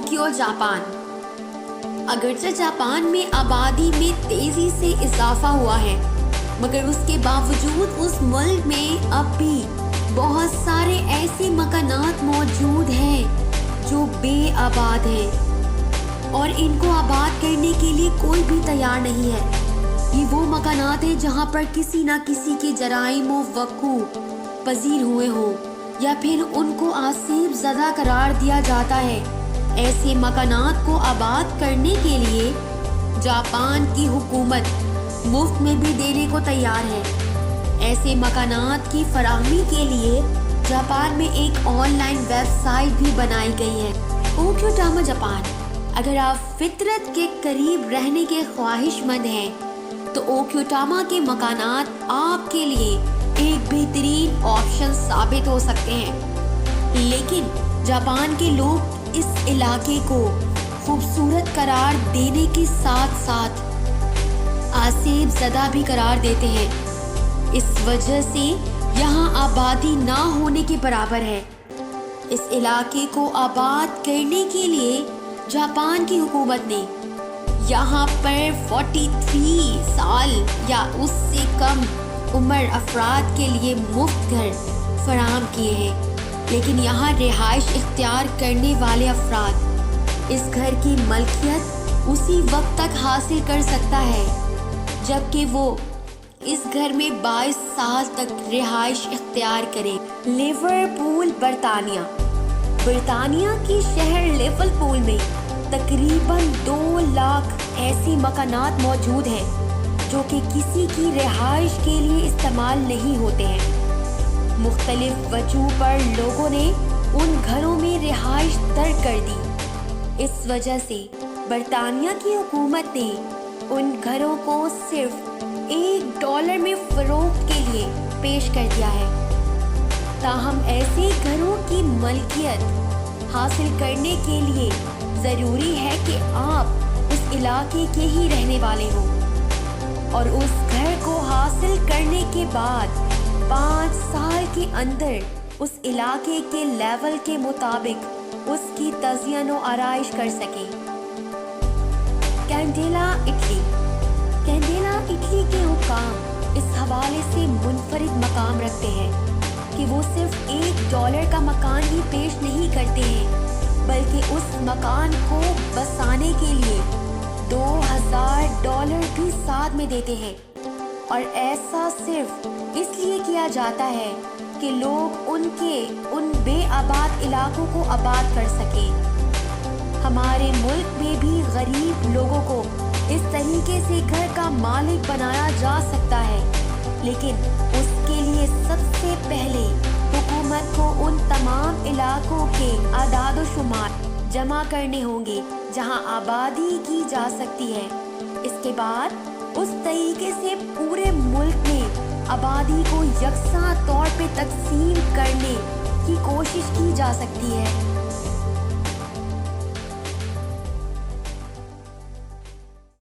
Tokyo Japan. अगरचे Japan में आबादी में तेजी से इजाफा हुआ है, मगर उसके बावजूद उस मुल्क में अब भी बहुत सारे ऐसे मकानात मौजूद हैं जो बेआबाद हैं और इनको आबाद करने के लिए कोई भी तैयार नहीं है। ये वो मकानात हैं जहाँ पर किसी न किसी के जराइम वक़ू पजीर हुए हों या फिर उनको आसिफ ज़दा करार दिया जाता है। ऐसे मकानात को आबाद करने के लिए जापान की हुकूमत मुफ्त में भी देने को तैयार है। ऐसे मकानात की फराहमी के लिए जापान में एक ऑनलाइन वेबसाइट भी बनाई गई है, ओक्योटामा जापान। अगर आप फितरत के करीब रहने के ख्वाहिशमंद हैं तो ओक्योटामा के मकानात आपके लिए एक बेहतरीन ऑप्शन साबित हो सकते हैं। लेकिन जापान के लोग इस इलाके को खूबसूरत करार देने के साथ साथ आसिफ ज़दा भी करार देते हैं। इस वजह से यहाँ आबादी ना होने के बराबर है। इस इलाके को आबाद करने के लिए जापान की हुकूमत ने यहाँ पर 43 साल या उससे कम उम्र अफराद के लिए मुफ्त घर फराहम किए हैं। लेकिन यहाँ रिहाइश इख्तियार करने वाले अफराद इस घर की मलकियत उसी वक्त तक हासिल कर सकता है जबकि वो इस घर में 22 साल तक रिहाइश इख्तियार करे। लिवरपूल बरतानिया की शहर लिवरपूल में तकरीबन 2 लाख ऐसी मकानात मौजूद हैं जो कि किसी की रिहाइश के लिए इस्तेमाल नहीं होते हैं। मुख्तलिफ वजहों पर लोगों ने उन घरों में रिहाइश तर्क कर दी। इस वजह से बरतानिया की हुकूमत ने उन घरों को सिर्फ $1 में फरोख्त के लिए पेश कर दिया है। ताहम ऐसे घरों की मलकियत हासिल करने के लिए ज़रूरी है कि आप उस इलाके के ही रहने वाले हों और उस घर को हासिल करने के बाद 5 साल के अंदर उस इलाके के लेवल के मुताबिक उसकी तज़यीन व आराइश कर सकें। कैंडेला इटली के हुकाम इस हवाले से मुनफरिद मकाम रखते हैं कि वो सिर्फ $1 का मकान ही पेश नहीं करते हैं बल्कि उस मकान को बसाने के लिए $2000 भी साथ में देते हैं। और ऐसा सिर्फ इसलिए किया जाता है कि लोग उन बेआबाद इलाकों को आबाद कर सकें। हमारे मुल्क में भी गरीब लोगों को इस तरीके से घर का मालिक बनाया जा सकता है, लेकिन उसके लिए सबसे पहले हुकूमत को उन तमाम इलाकों के आदाद व शुमार जमा करने होंगे जहां आबादी की जा सकती है। इसके बाद उस तरीके से पूरे मुल्क में आबादी को यकसा तौर पे तकसीम करने की कोशिश की जा सकती है।